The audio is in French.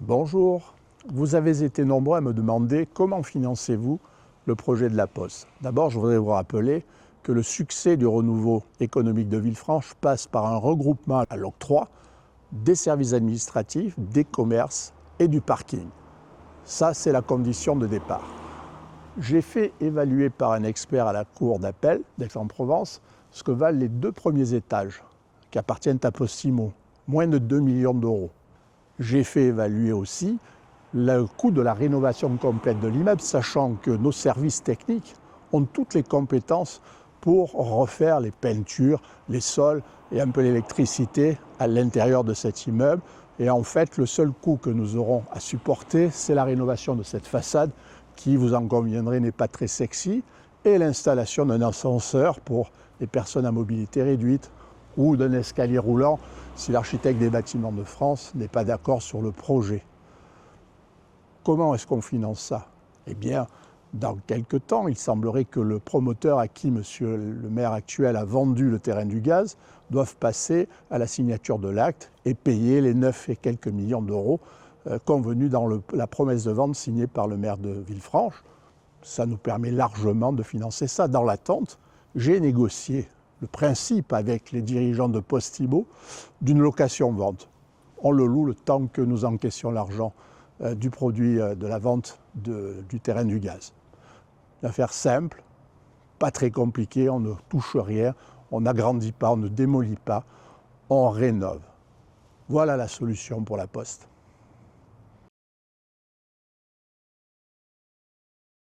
Bonjour, vous avez été nombreux à me demander comment financez-vous le projet de la Poste. D'abord, je voudrais vous rappeler que le succès du renouveau économique de Villefranche passe par un regroupement à l'octroi des services administratifs, des commerces et du parking. Ça, c'est la condition de départ. J'ai fait évaluer par un expert à la cour d'appel d'Aix-en-Provence ce que valent les 2 premiers étages qui appartiennent à Postimo, moins de 2 millions d'euros. J'ai fait évaluer aussi le coût de la rénovation complète de l'immeuble, sachant que nos services techniques ont toutes les compétences pour refaire les peintures, les sols et un peu l'électricité à l'intérieur de cet immeuble. Et en fait, le seul coût que nous aurons à supporter, c'est la rénovation de cette façade qui, vous en conviendrez, n'est pas très sexy, et l'installation d'un ascenseur pour les personnes à mobilité réduite ou d'un escalier roulant si l'architecte des bâtiments de France n'est pas d'accord sur le projet. Comment est-ce qu'on finance ça? Eh bien, dans quelques temps, il semblerait que le promoteur à qui monsieur le maire actuel a vendu le terrain du gaz doive passer à la signature de l'acte et payer les 9 et quelques millions d'euros convenus dans la promesse de vente signée par le maire de Villefranche. Ça nous permet largement de financer ça. Dans l'attente, j'ai négocié le principe avec les dirigeants de Postimo d'une location-vente. On le loue le temps que nous encaissions l'argent du produit de la vente du terrain du gaz. Une affaire simple, pas très compliquée, on ne touche rien, on n'agrandit pas, on ne démolit pas, on rénove. Voilà la solution pour la Poste.